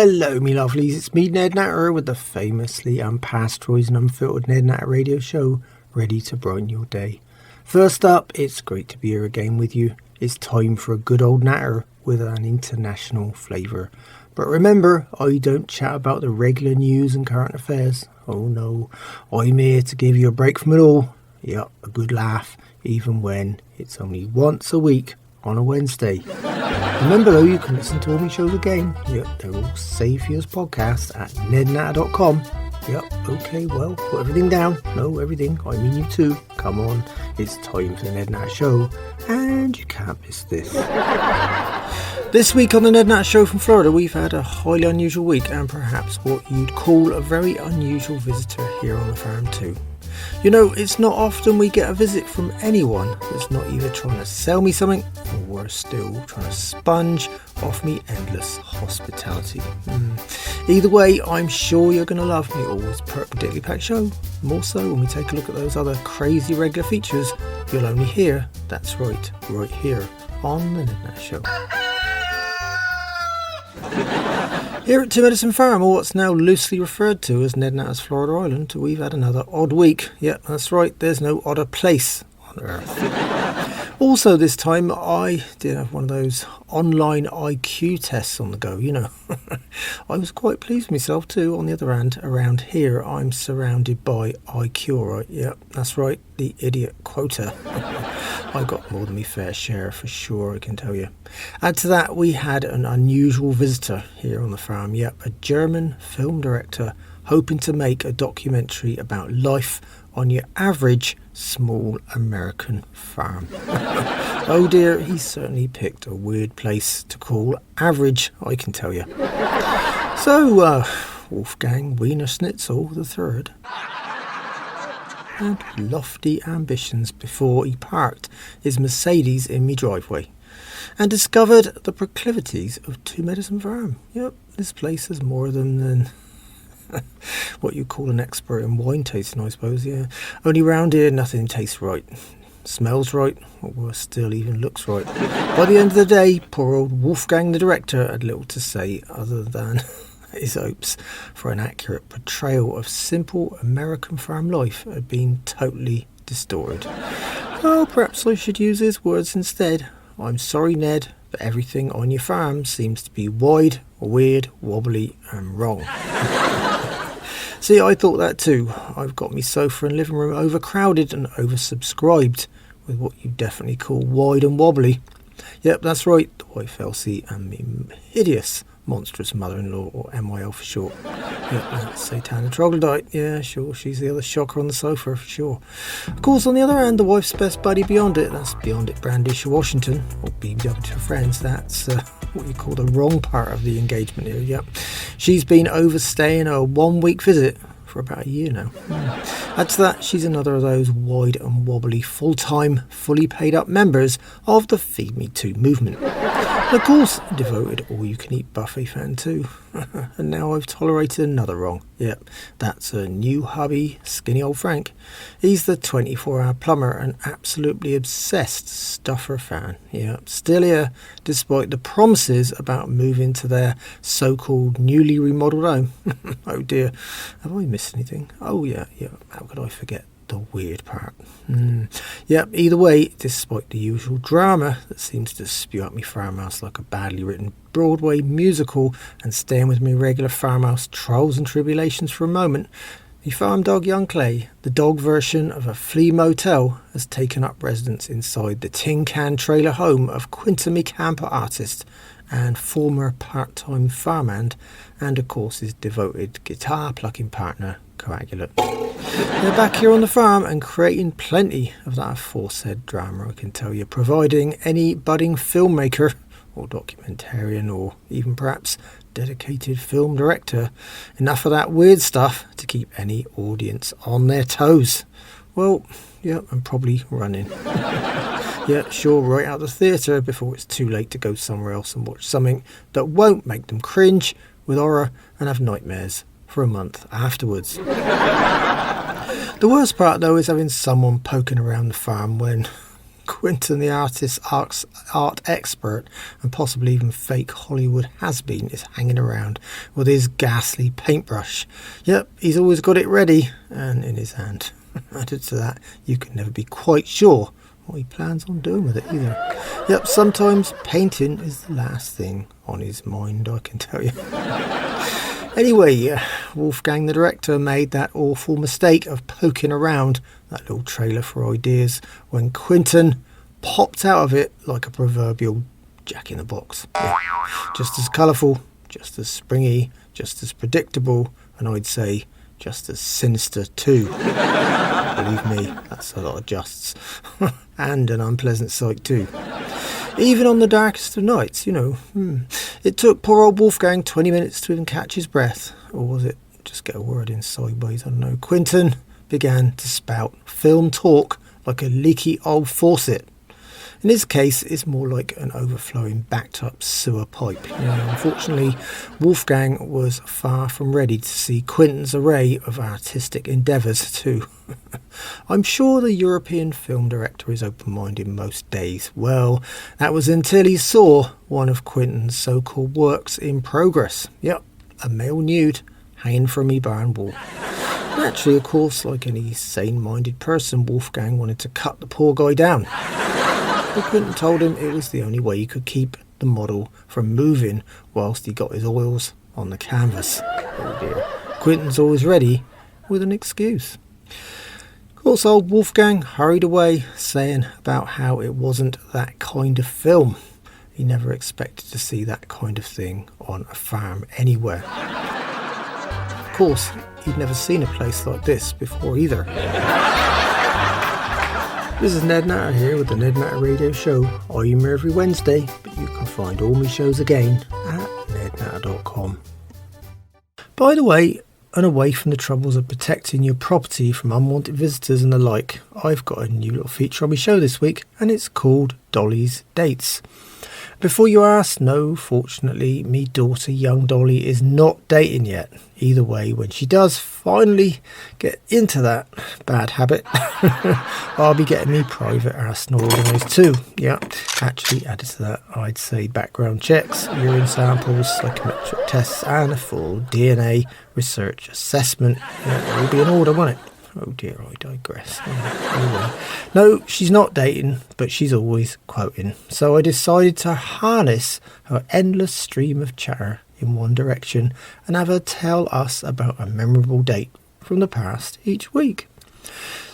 Hello, me lovelies. It's me, Ned Natter, with the famously unpasteurised and unfiltered Ned Natter Radio Show, ready to brighten your day. First up, it's great to be here again with you. It's time for a good old natter with an international flavour. But remember, I don't chat about the regular news and current affairs. Oh no, I'm here to give you a break from it all. Yep, a good laugh, even when it's only once a week on a Wednesday. Remember though, you can listen to all my shows again. Yep, they're all saved for you as podcasts at nednatter.com. Yep, okay, well, put everything down. No, everything, I mean you too. Come on, it's time for the Ned Natter Show, and you can't miss this. This week on the Ned Natter Show from Florida, we've had a highly unusual week, and perhaps what you'd call a very unusual visitor here on the farm too. You know, it's not often we get a visit from anyone that's not either trying to sell me something or worse still, trying to sponge off me endless hospitality. Either way, I'm sure you're going to love me always perpendicularly packed show. More so when we take a look at those other crazy regular features you'll only hear, that's right here on the Ned Natter Show. Here at Two Medicine Farm, or what's now loosely referred to as Ned Natter's Florida Island, we've had another odd week. Yep, that's right, there's no odder place on earth. Also this time I did have one of those online IQ tests on the go, you know. I was quite pleased with myself too. On the other hand, around here I'm surrounded by IQ, alright. Yep, that's right, the idiot quota. I got more than my fair share for sure, I can tell you. Add to that, we had an unusual visitor here on the farm. Yep, a German film director hoping to make a documentary about life on your average small American farm. Oh dear, he certainly picked a weird place to call average, I can tell you. So, Wolfgang Wiener Schnitzel III had lofty ambitions before he parked his Mercedes in me driveway and discovered the proclivities of Two Medicine Farm. Yep, this place is more than what you call an expert in wine tasting, I suppose, yeah. Only round here nothing tastes right, smells right, or worse still, even looks right. By the end of the day, poor old Wolfgang the director had little to say other than his hopes for an accurate portrayal of simple American farm life had been totally distorted. Well, perhaps I should use his words instead. I'm sorry, Ned, but everything on your farm seems to be wide, weird, wobbly and wrong. See, I thought that too. I've got me sofa and living room overcrowded and oversubscribed with what you definitely call wide and wobbly. Yep, that's right, the wife Elsie and me hideous monstrous mother-in-law, or MYL for short. Yep, that's Satan and Troglodyte. Yeah, sure, she's the other shocker on the sofa for sure. Of course, on the other hand, the wife's best buddy BeyondIt, that's BeyondIt Brandish Washington, or BW to friends, that's what you call the wrong part of the engagement here. Yep, she's been overstaying a 1 week visit for about a year now. Add to that, she's another of those wide and wobbly full-time, fully paid up members of the Feed Me Too movement. And of course, a devoted all-you-can-eat buffet fan too. And now I've tolerated another wrong. Yep, that's a new hubby, skinny old Frank. He's the 24-hour plumber and absolutely obsessed stuffer fan. Yep, still here, despite the promises about moving to their so-called newly remodelled home. Oh dear, have I missed anything? Oh yeah, how could I forget the weird part? Yep, either way, despite the usual drama that seems to spew out me farmhouse like a badly written Broadway musical, and staying with me regular farmhouse trials and tribulations for a moment, the farm dog Young Clay, the dog version of a flea motel, has taken up residence inside the tin can trailer home of Quentin Camper artist and former part-time farmhand, and of course his devoted guitar plucking partner Coagulate. They're back here on the farm and creating plenty of that aforesaid drama, I can tell you, providing any budding filmmaker or documentarian or even perhaps dedicated film director enough of that weird stuff to keep any audience on their toes. Well, yeah, and probably running. Yeah, sure, right out the theatre before it's too late to go somewhere else and watch something that won't make them cringe with horror and have nightmares for a month afterwards. The worst part though is having someone poking around the farm when Quentin, the art expert and possibly even fake Hollywood has-been, is hanging around with his ghastly paintbrush. Yep, he's always got it ready and in his hand. Added to that, you can never be quite sure what he plans on doing with it either. Yep, sometimes painting is the last thing on his mind, I can tell you. Anyway, Wolfgang the director made that awful mistake of poking around that little trailer for ideas when Quentin popped out of it like a proverbial jack-in-the-box. Yeah. Just as colourful, just as springy, just as predictable, and I'd say just as sinister too. Believe me, that's a lot of justs. And an unpleasant sight too. Even on the darkest of nights, you know. It took poor old Wolfgang 20 minutes to even catch his breath. Or was it just get a word in sideways? I don't know. Quentin began to spout film talk like a leaky old faucet. In his case, it's more like an overflowing backed-up sewer pipe. Unfortunately, Wolfgang was far from ready to see Quentin's array of artistic endeavours too. I'm sure the European film director is open-minded most days. Well, that was until he saw one of Quentin's so-called works in progress. Yep, a male nude hanging from a barn wall. Naturally, of course, like any sane-minded person, Wolfgang wanted to cut the poor guy down. But Quentin told him it was the only way he could keep the model from moving whilst he got his oils on the canvas. Oh dear. Quentin's always ready with an excuse. Of course, old Wolfgang hurried away, saying about how it wasn't that kind of film. He never expected to see that kind of thing on a farm anywhere. Of course, he'd never seen a place like this before either. This is Ned Natter here with the Ned Natter Radio Show. I'm here every Wednesday, but you can find all my shows again at nednatter.com. By the way, and away from the troubles of protecting your property from unwanted visitors and the like, I've got a new little feature on my show this week, and it's called Dolly's Dates. Before you ask, no, fortunately, me daughter, young Dolly, is not dating yet. Either way, when she does finally get into that bad habit, I'll be getting me private arsenal organised too. Yeah, actually added to that, I'd say background checks, urine samples, psychometric tests, and a full DNA research assessment. Yeah, it will be in order, won't it? Oh dear, I digress. Anyway, no, she's not dating, but she's always quoting. So I decided to harness her endless stream of chatter in one direction and have her tell us about a memorable date from the past each week.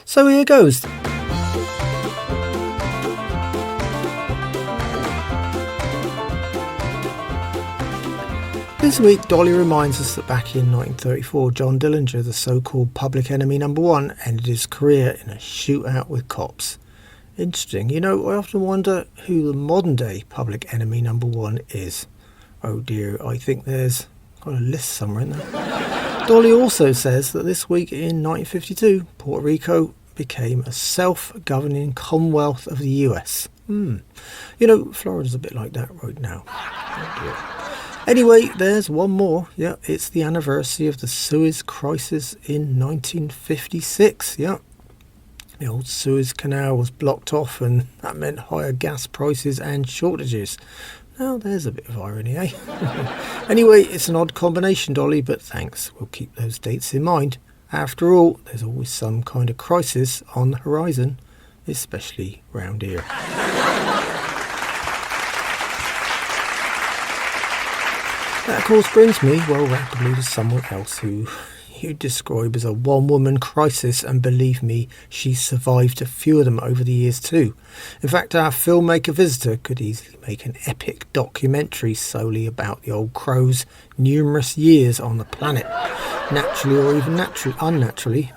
So here goes. This week, Dolly reminds us that back in 1934, John Dillinger, the so-called public enemy number one, ended his career in a shootout with cops. Interesting. You know, I often wonder who the modern-day public enemy number one is. Oh dear, I think there's got a list somewhere in there. Dolly also says that this week in 1952, Puerto Rico became a self-governing Commonwealth of the US. You know, Florida's a bit like that right now. Oh dear. Anyway, there's one more. Yeah, it's the anniversary of the Suez Crisis in 1956. Yeah, the old Suez Canal was blocked off and that meant higher gas prices and shortages. Now, there's a bit of irony, eh? Anyway, it's an odd combination, Dolly, but thanks. We'll keep those dates in mind. After all, there's always some kind of crisis on the horizon, especially round here. That, of course, brings me, well, rapidly to someone else who you describe as a one-woman crisis, and believe me, she's survived a few of them over the years too. In fact, our filmmaker visitor could easily make an epic documentary solely about the old crow's numerous years on the planet. Naturally or even unnaturally,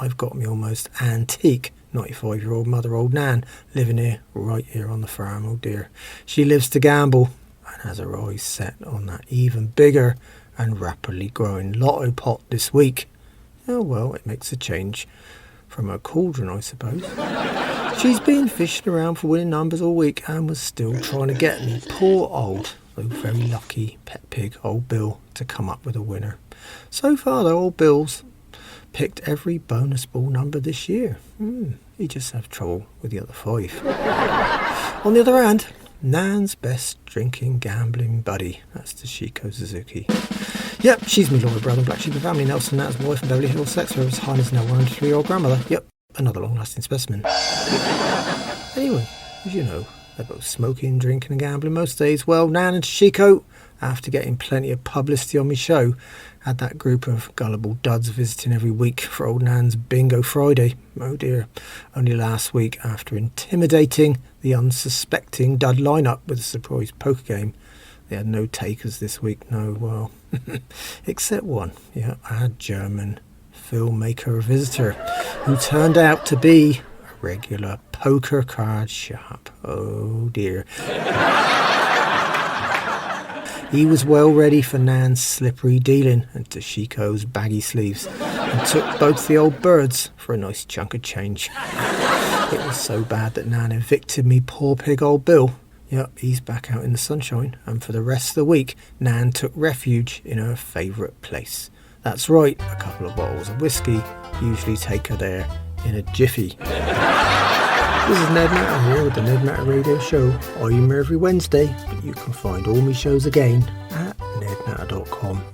I've got me almost antique 95-year-old mother, old Nan, living here, right here on the farm. Oh dear. She lives to gamble and has her eyes set on that even bigger and rapidly growing lotto pot this week. Oh well, it makes a change from her cauldron, I suppose. She's been fishing around for winning numbers all week and was still trying to get me poor old, though very lucky, pet pig old Bill to come up with a winner. So far though, old Bill's picked every bonus ball number this year. He just had trouble with the other 5. On the other hand, Nan's best drinking, gambling buddy. That's Toshiko Suzuki. Yep, she's my loyal brother, black sheep of family, Nelson Natter's wife and Beverly Hills sex for His Highness now 103-year-old grandmother. Yep, another long-lasting specimen. Anyway, as you know, they're both smoking, drinking and gambling most days. Well, Nan and Toshiko, after getting plenty of publicity on my show, had that group of gullible duds visiting every week for old Nan's Bingo Friday. Oh dear, only last week, after intimidating the unsuspecting dud lineup with a surprise poker game, they had no takers this week. No, well, except one. Yeah, I had German filmmaker visitor who turned out to be a regular poker card sharp. Oh dear. He was well ready for Nan's slippery dealing and Toshiko's baggy sleeves, and took both the old birds for a nice chunk of change. It was so bad that Nan evicted me poor pig old Bill. Yep, he's back out in the sunshine, and for the rest of the week, Nan took refuge in her favourite place. That's right, a couple of bottles of whiskey usually take her there in a jiffy. This is Ned Natter here with the Ned Natter Radio Show. I'm here every Wednesday, but you can find all my shows again at nednatter.com.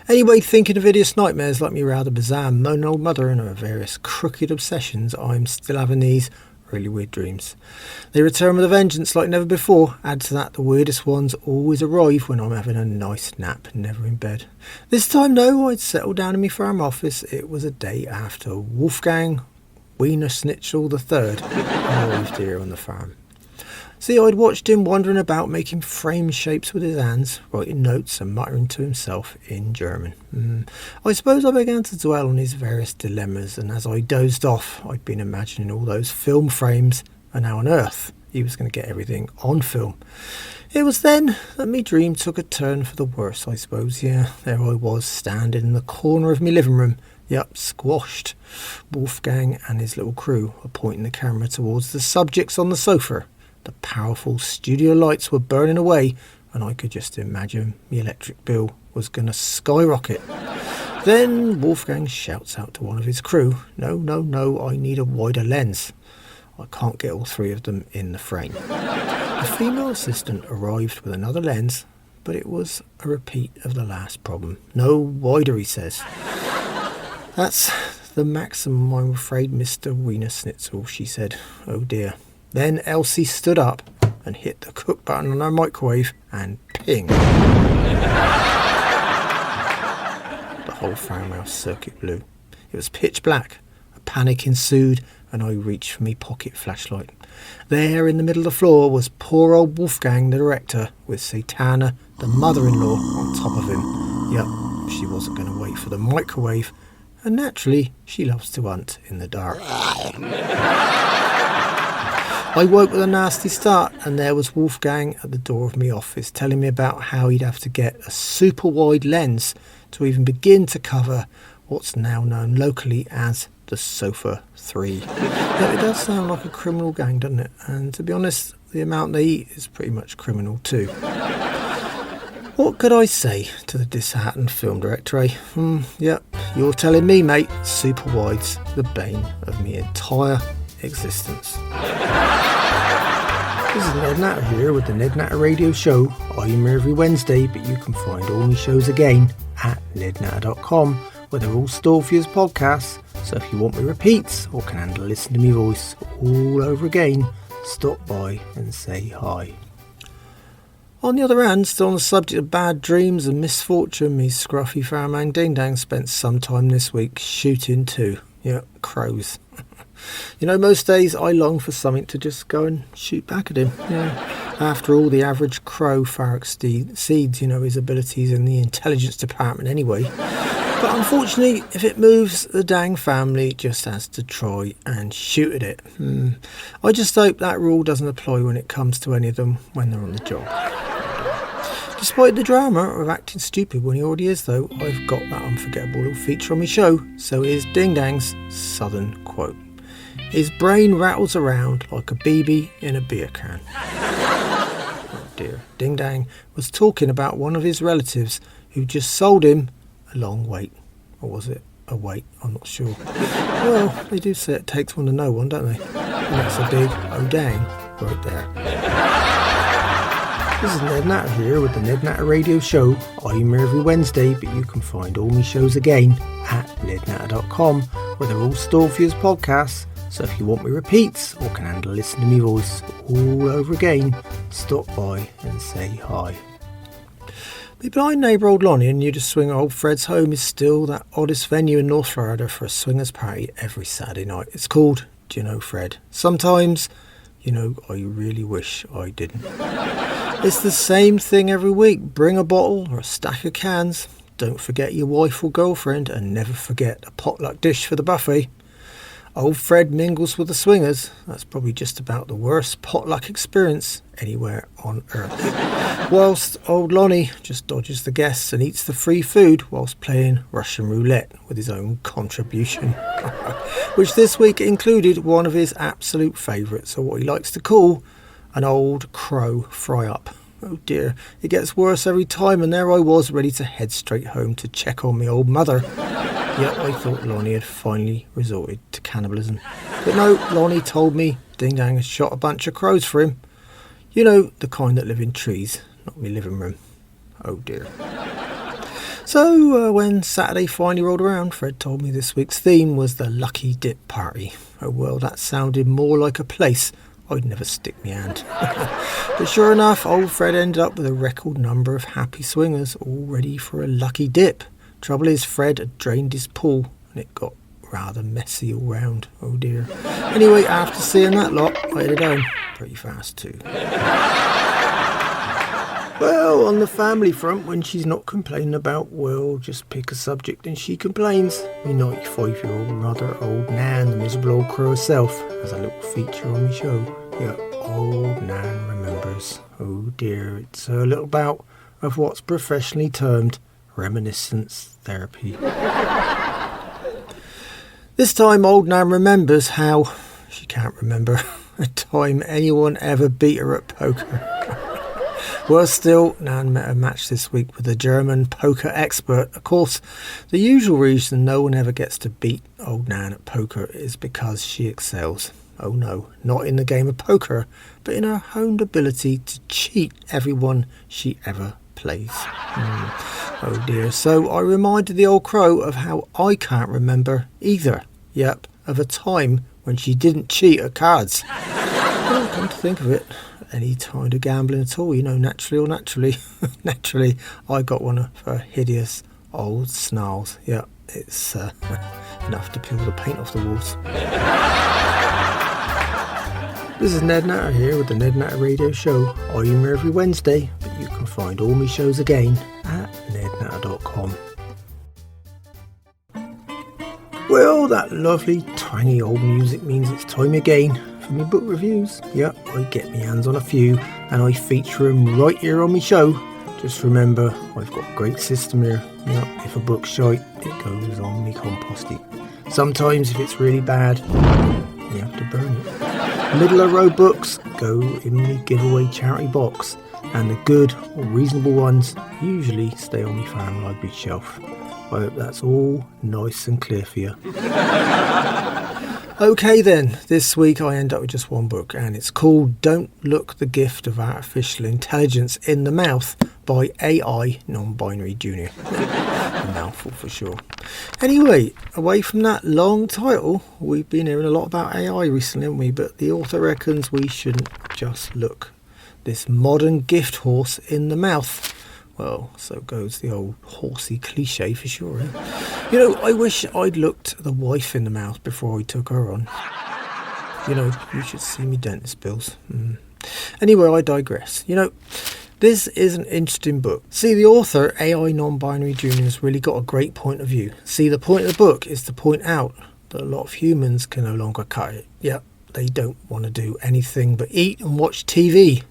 Anyway, thinking of hideous nightmares like me rather bizarre moaning old mother and her various crooked obsessions, I'm still having these really weird dreams. They return with a vengeance like never before. Add to that, the weirdest ones always arrive when I'm having a nice nap, never in bed. This time though, I'd settled down in my farm office. It was a day after Wolfgang Wiener Schnitzel III arrived here on the farm. See, I'd watched him wandering about making frame shapes with his hands, writing notes and muttering to himself in German. I suppose I began to dwell on his various dilemmas, and as I dozed off, I'd been imagining all those film frames and how on earth he was going to get everything on film. It was then that my dream took a turn for the worse, I suppose. Yeah, there I was, standing in the corner of my living room. Yep, squashed. Wolfgang and his little crew were pointing the camera towards the subjects on the sofa. The powerful studio lights were burning away, and I could just imagine the electric bill was going to skyrocket. Then Wolfgang shouts out to one of his crew, No, I need a wider lens. I can't get all 3 of them in the frame. The female assistant arrived with another lens, but it was a repeat of the last problem. No wider, he says. That's the maximum, I'm afraid, Mr. Wiener Schnitzel, she said. Oh dear. Then Elsie stood up and hit the cook button on her microwave and ping. The whole farmhouse circuit blew. It was pitch black. A panic ensued and I reached for my pocket flashlight. There in the middle of the floor was poor old Wolfgang, the director, with Satana, the mother-in-law, on top of him. Yep, she wasn't going to wait for the microwave. And naturally, she loves to hunt in the dark. I woke with a nasty start, and there was Wolfgang at the door of my office telling me about how he'd have to get a super wide lens to even begin to cover what's now known locally as the Sofa 3. But it does sound like a criminal gang, doesn't it? And to be honest, the amount they eat is pretty much criminal too. What could I say to the disheartened film director, eh? Yep, you're telling me, mate, super wide's the bane of my entire existence. This is Ned Natter here with the Ned Natter Radio Show. I'm here every Wednesday, but you can find all my shows again at nednatter.com, where they're all stored for you as podcasts. So if you want me repeats or can handle listening to me voice all over again, stop by and say hi. On the other hand, still on the subject of bad dreams and misfortune, me scruffy farmhand Ding Dang spent some time this week shooting too. Yeah, crows. You know, most days I long for something to just go and shoot back at him. Yeah. After all, the average crow far exceeds, his abilities in the intelligence department anyway. But unfortunately, if it moves, the dang family just has to try and shoot at it. I just hope that rule doesn't apply when it comes to any of them when they're on the job. Despite the drama of acting stupid when he already is, though, I've got that unforgettable little feature on my show, so here's Ding Dang's Southern quote. His brain rattles around like a BB in a beer can. Oh dear. Ding Dang was talking about one of his relatives who just sold him a long wait. Or was it Oh wait, I'm not sure. Well, they do say it takes one to know one, don't they? And that's a big oh dang right there. This is Ned Natter here with the Ned Natter Radio Show. I'm here every Wednesday, but you can find all my shows again at nednatter.com, where they're all stored for you as podcasts. So if you want me repeats or can handle listening to me voice all over again, stop by and say hi. My blind neighbour old Lonnie and Nudist Swinger old Fred's home is still that oddest venue in North Florida for a swingers party every Saturday night. It's called Do You Know Fred? Sometimes, I really wish I didn't. It's the same thing every week. Bring a bottle or a stack of cans. Don't forget your wife or girlfriend, and never forget a potluck dish for the buffet. Old Fred mingles with the swingers. That's probably just about the worst potluck experience anywhere on earth. Whilst old Lonnie just dodges the guests and eats the free food whilst playing Russian roulette with his own contribution. Which this week included one of his absolute favourites, or what he likes to call an old crow fry-up. Oh dear, it gets worse every time, and there I was ready to head straight home to check on my old mother. Yet I thought Lonnie had finally resorted to cannibalism. But no, Lonnie told me Ding Dang had shot a bunch of crows for him. The kind that live in trees, not my living room. Oh dear. So when Saturday finally rolled around, Fred told me this week's theme was the Lucky Dip Party. Oh well, that sounded more like a place I'd never stick my hand. But sure enough, old Fred ended up with a record number of happy swingers all ready for a lucky dip. Trouble is, Fred had drained his pool and it got rather messy all round. Oh dear. Anyway, after seeing that lot, I headed home pretty fast too. Well, on the family front, when she's not complaining about, well, just pick a subject and she complains. My 95-year-old mother, old Nan, the miserable old crow herself, has a little feature on my show. Yeah, old Nan Remembers. Oh dear, it's a little bout of what's professionally termed reminiscence therapy. This time, old Nan remembers how she can't remember a time anyone ever beat her at poker. Well, still, Nan met a match this week with a German poker expert. Of course, the usual reason no one ever gets to beat old Nan at poker is because she excels. Oh no, not in the game of poker, but in her honed ability to cheat everyone she ever plays. Oh dear, so I reminded the old crow of how I can't remember either. Yep, of a time when she didn't cheat at cards. Well, come to think of it, any kind of gambling at all, naturally or naturally, I got one of her hideous old snarls. Yeah, it's enough to peel the paint off the walls. This is Ned Natter here with the Ned Natter Radio Show. I'm here every Wednesday, but you can find all my shows again at nednatter.com. Well, that lovely, tiny old music means it's time again for my book reviews. Yep, I get my hands on a few and I feature them right here on my show. Just remember, I've got a great system here. Yep, if a book's shite, it goes on me compost heap. Sometimes if it's really bad, you have to burn it. Middle of road books go in the giveaway charity box, and the good or reasonable ones usually stay on my fan library shelf. I hope that's all nice and clear for you. Okay then, this week I end up with just one book, and it's called Don't Look the Gift of Artificial Intelligence in the Mouth by AI Non-Binary Jr. A mouthful for sure. Anyway, away from that long title, we've been hearing a lot about AI recently, haven't we? But the author reckons we shouldn't just look this modern gift horse in the mouth. Well, so goes the old horsey cliche for sure. Eh? I wish I'd looked the wife in the mouth before I took her on. You should see me dentist bills. Anyway, I digress. This is an interesting book. See, the author, AI Non-Binary Jr., has really got a great point of view. See, the point of the book is to point out that a lot of humans can no longer cut it. Yep, they don't want to do anything but eat and watch TV.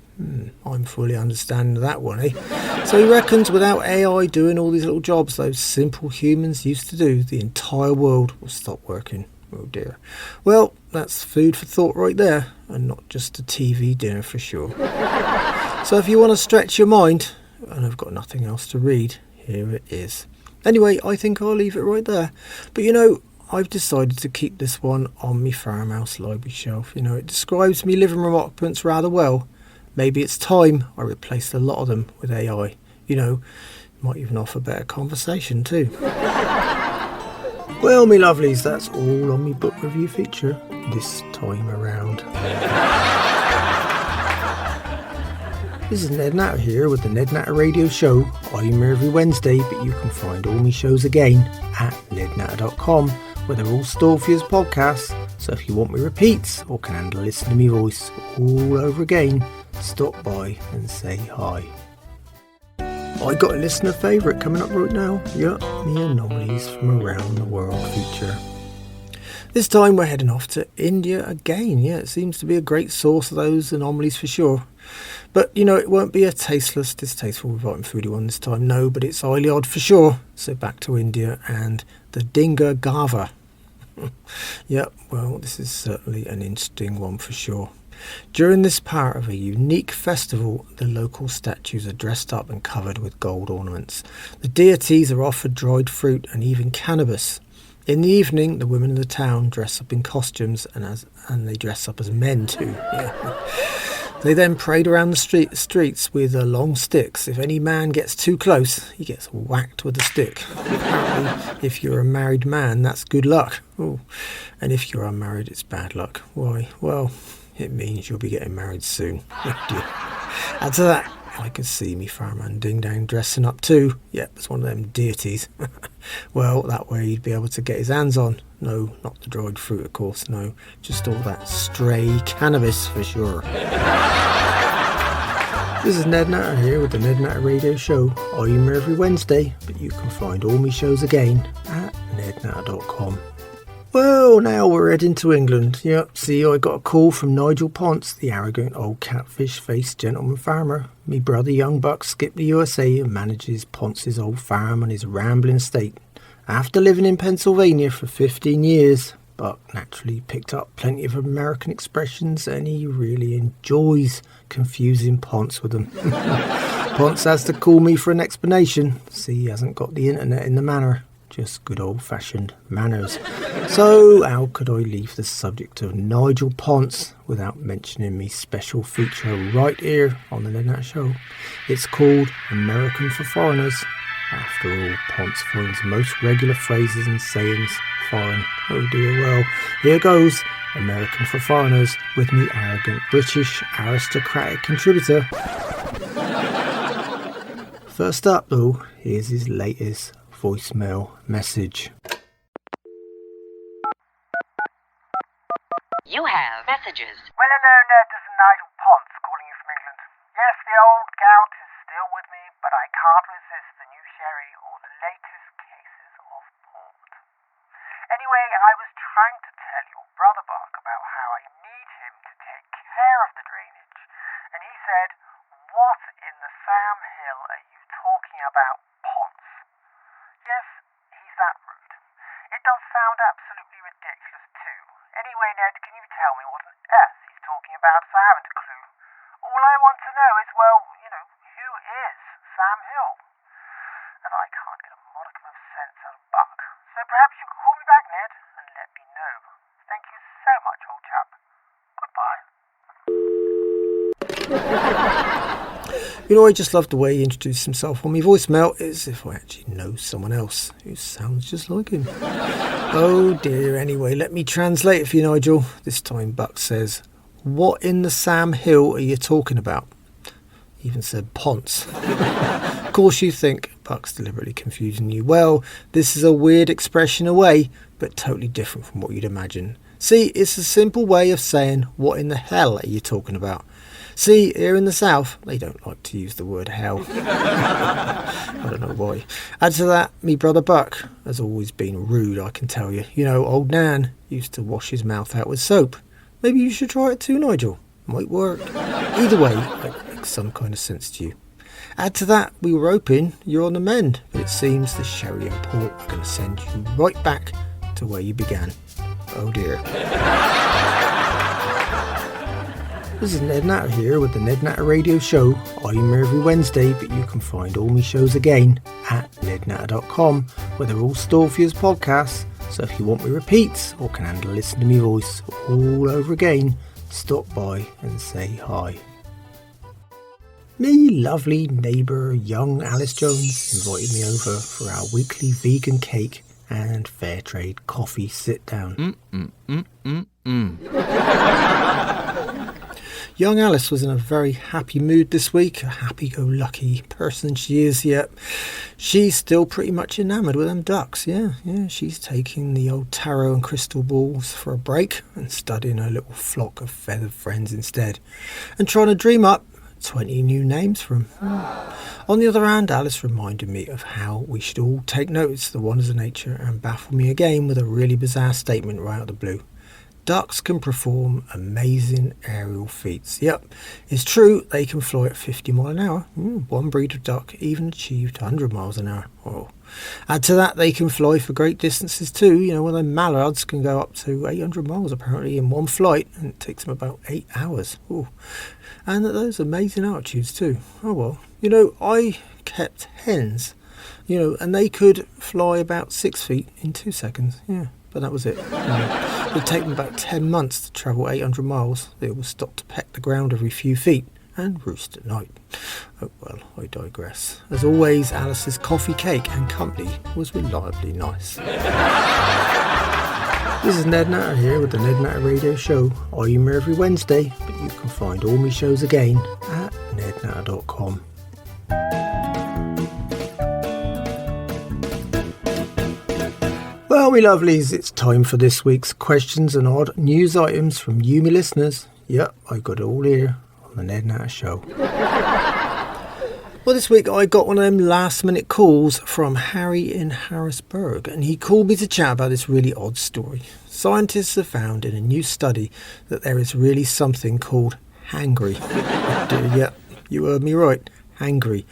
I'm fully understanding that one, eh? So he reckons without AI doing all these little jobs those simple humans used to do, the entire world will stop working. Oh dear. Well, that's food for thought right there, and not just a TV dinner for sure. So if you want to stretch your mind, and I've got nothing else to read, here it is. Anyway, I think I'll leave it right there. But I've decided to keep this one on me farmhouse library shelf. It describes me living room occupants rather well. Maybe it's time I replaced a lot of them with AI. Might even offer better conversation too. Well, me lovelies, that's all on me book review feature this time around. This is Ned Natter here with the Ned Natter Radio Show. I'm here every Wednesday, but you can find all my shows again at nednatter.com, where they're all stored for you as podcasts. So if you want me repeats or can handle listening to me voice all over again, stop by and say hi. I got a listener favourite coming up right now. Yup, me Anomalies from Around the World feature. This time we're heading off to India again. Yeah, it seems to be a great source of those anomalies for sure. But, it won't be a tasteless, distasteful, revolting foodie one this time. No, but it's highly odd for sure. So back to India and the Dinga Gava. Yep, well, this is certainly an interesting one for sure. During this part of a unique festival, the local statues are dressed up and covered with gold ornaments. The deities are offered dried fruit and even cannabis. In the evening, the women of the town dress up in costumes and they dress up as men too. Yeah. They then parade around the streets with long sticks. If any man gets too close, he gets whacked with a stick. Apparently, if you're a married man, that's good luck. Ooh. And if you're unmarried, it's bad luck. Why? Well, it means you'll be getting married soon. Add to that, I could see me farmhand Ding Dang dressing up too. Yep, it's one of them deities. Well, that way he'd be able to get his hands on. No, not the dried fruit, of course, no. Just all that stray cannabis for sure. This is Ned Natter here with the Ned Natter Radio Show. I'm here every Wednesday, but you can find all my shows again at nednatter.com. Well, now we're heading to England. Yep, see, I got a call from Nigel Ponce, the arrogant old catfish-faced gentleman farmer. Me brother young buck skipped the USA and manages Ponce's old farm on his rambling estate. After living in Pennsylvania for 15 years, Buck naturally picked up plenty of American expressions and he really enjoys confusing Ponce with them. Ponce has to call me for an explanation. See, he hasn't got the internet in the manor. Just good old-fashioned manners. So how could I leave the subject of Nigel Ponce without mentioning me special feature right here on the Ned Natter Show? It's called American for Foreigners. After all, Ponce finds most regular phrases and sayings foreign. Oh dear, well, here goes American for Foreigners with me arrogant British aristocratic contributor. First up though, here's his latest voicemail message. You have messages. Well, hello, Ned. This is Nigel Ponce calling you from England. Yes, the old gout is still with me, but I can't resist the new sherry or the latest cases of port. Anyway, I was trying to tell your brother Buck about how I need him to take care of the drainage, and he said, "What in the Sam Hill are you talking about, Ponce?" Yes, he's that rude. It does sound absolutely ridiculous too. Anyway, Ned, can you tell me what on earth he's talking about if I haven't a clue? All I want to know is, well, who is Sam Hill? As I can't get a modicum of sense out of Buck. So perhaps you could call me back, Ned, and let me know. Thank you so much, old chap. Goodbye. I just love the way he introduced himself on my voicemail. It's as if I actually know someone else who sounds just like him. Oh dear, anyway, let me translate it for you, Nigel. This time Buck says, "What in the Sam Hill are you talking about?" He even said Ponce. Of course you think Buck's deliberately confusing you. Well, this is a weird expression away, but totally different from what you'd imagine. See, it's a simple way of saying, what in the hell are you talking about? See, here in the South, they don't like to use the word hell. I don't know why. Add to that, me brother Buck has always been rude, I can tell you. Old Nan used to wash his mouth out with soap. Maybe you should try it too, Nigel. Might work. Either way, it makes some kind of sense to you. Add to that, we were hoping you're on the mend, but it seems the sherry and port are going to send you right back to where you began. Oh dear. This is Ned Natter here with the Ned Natter Radio Show. I'm here every Wednesday, but you can find all my shows again at nednatter.com, where they're all stored for you as podcasts. So if you want me repeats or can handle listening to me voice all over again, stop by and say hi. Me lovely neighbour young Alice Jones invited me over for our weekly vegan cake and fair trade coffee sit down. Young Alice was in a very happy mood this week, a happy-go-lucky person she is, yet she's still pretty much enamoured with them ducks, yeah, she's taking the old tarot and crystal balls for a break and studying her little flock of feathered friends instead, and trying to dream up 20 new names for them. On the other hand, Alice reminded me of how we should all take notice of the wonders of nature and baffle me again with a really bizarre statement right out of the blue. Ducks can perform amazing aerial feats. Yep, it's true they can fly at 50 miles an hour. One breed of duck even achieved 100 miles an hour. Oh. Add to that, they can fly for great distances too. You know, well, the mallards can go up to 800 miles apparently in one flight, and it takes them about 8 hours. Ooh. And at those amazing altitudes too. Oh well. You know, I kept hens, you know, and they could fly about 6 feet in 2 seconds. Yeah. But that was it. It'd take them about 10 months to travel 800 miles. They will stop to peck the ground every few feet and roost at night. Oh well, I digress. As always, Alice's coffee, cake and company was reliably nice. This is Ned Natter here with the Ned Natter Radio Show. I'm here every Wednesday, but you can find all my shows again at nednatter.com. Well, me lovelies, it's time for this week's questions and odd news items from you, me listeners. Yep, I got it all here on the Ned Natter Show. Well, this week I got one of them last minute calls from Harry in Harrisburg, and he called me to chat about this really odd story. Scientists have found in a new study that there is really something called hangry. Yep, you heard me right, hangry.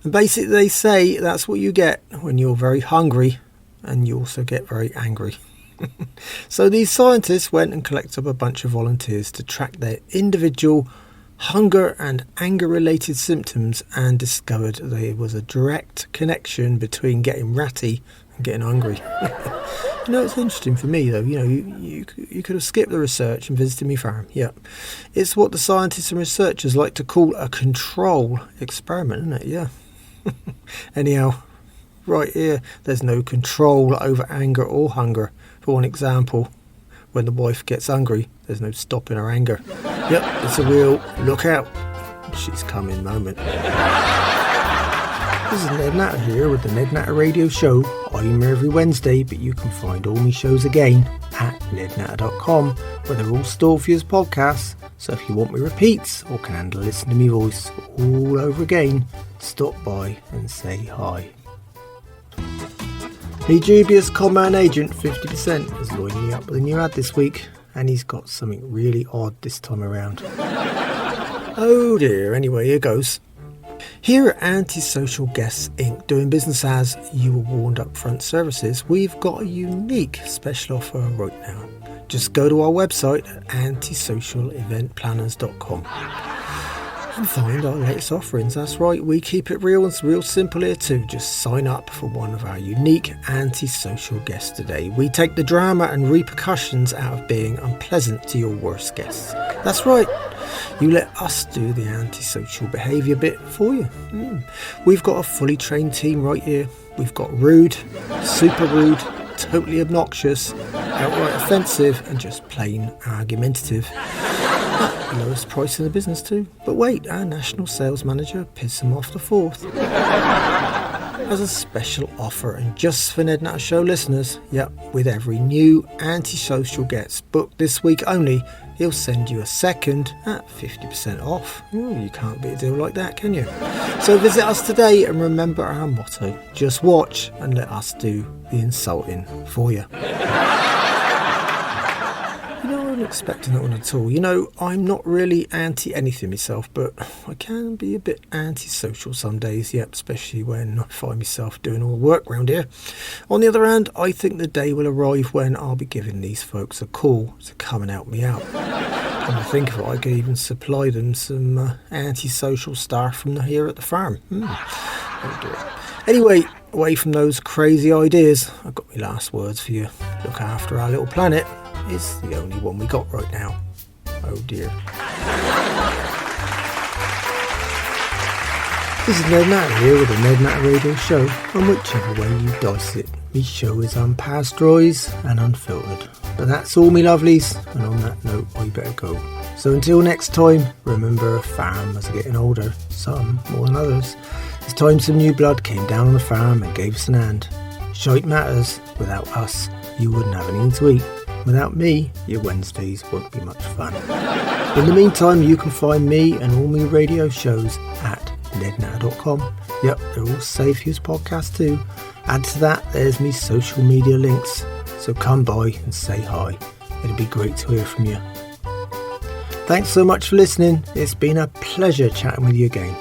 And basically they say that's what you get when you're very hungry. And you also get very angry. So these scientists went and collected up a bunch of volunteers to track their individual hunger and anger related symptoms and discovered there was a direct connection between getting ratty and getting hungry. You know, it's interesting for me though, you know, you could have skipped the research and visited me farm. Yep. It's what the scientists and researchers like to call a control experiment, isn't it? Yeah. Anyhow, right here, there's no control over anger or hunger. For one example, when the wife gets hungry, there's no stopping her anger. Yep, it's a real look out, she's coming moment. This is Ned Natter here with the Ned Natter Radio Show. I'm here every Wednesday, but you can find all my shows again at nednatter.com, where they're all stored for you as podcasts. So if you want me repeats or can handle listening to me voice all over again, stop by and say hi. The dubious conman agent 50% has lined me up with a new ad this week, and he's got something really odd this time around. Oh dear, anyway, here goes. Here at Antisocial Guests Inc., doing business as you were warned upfront services, we've got a unique special offer right now. Just go to our website at antisocialeventplanners.com and find our latest offerings. That's right, we keep it real and real simple here too. Just sign up for one of our unique antisocial guests today. We take the drama and repercussions out of being unpleasant to your worst guests. That's right, you let us do the antisocial behaviour bit for you. We've got a fully trained team right here. We've got rude, super rude, totally obnoxious, outright offensive and just plain argumentative. Lowest price in the business too. But wait, our national sales manager pissed him off the fourth. As a special offer, and just for Ned Natter Show listeners, yep, with every new antisocial guest booked this week only, he'll send you a second at 50% off. Ooh, you can't beat a deal like that, can you? So visit us today and remember our motto, just watch and let us do the insulting for you. I wasn't expecting that one at all. You know, I'm not really anti-anything myself, but I can be a bit antisocial some days, yep, especially when I find myself doing all the work around here. On the other hand, I think the day will arrive when I'll be giving these folks a call to come and help me out. When I think of it, I could even supply them some antisocial staff from here at the farm. Oh dear. Anyway, away from those crazy ideas, I've got my last words for you. Look after our little planet. It's the only one we got right now. Oh dear. This is Ned Natter here with the Ned Natter Radio Show, and whichever way you dice it, me show is unpasteurised and unfiltered. But that's all me lovelies, and on that note I better go. So until next time, remember farmers are getting older, some more than others. It's time some new blood came down on the farm and gave us an hand. Shite matters, without us you wouldn't have anything to eat. Without me, your Wednesdays won't be much fun. In the meantime, you can find me and all my radio shows at nednatter.com. Yep, they're all safe use podcasts too. Add to that, there's me social media links. So come by and say hi. It'd be great to hear from you. Thanks so much for listening. It's been a pleasure chatting with you again.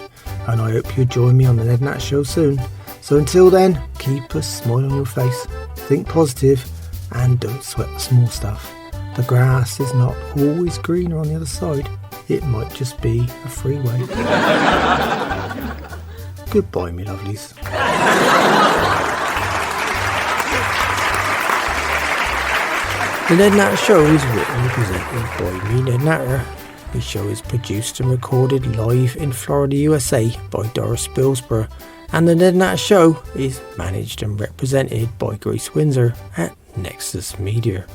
And I hope you'll join me on the Ned Natter Show soon. So until then, keep a smile on your face. Think positive. And don't sweat the small stuff. The grass is not always greener on the other side. It might just be a freeway. Goodbye, me lovelies. The Ned Natter Show is written and presented by me, Ned Natter. The show is produced and recorded live in Florida, USA by Doris Billsborough. And the Ned Natter Show is managed and represented by Grace Windsor at Nexus Media.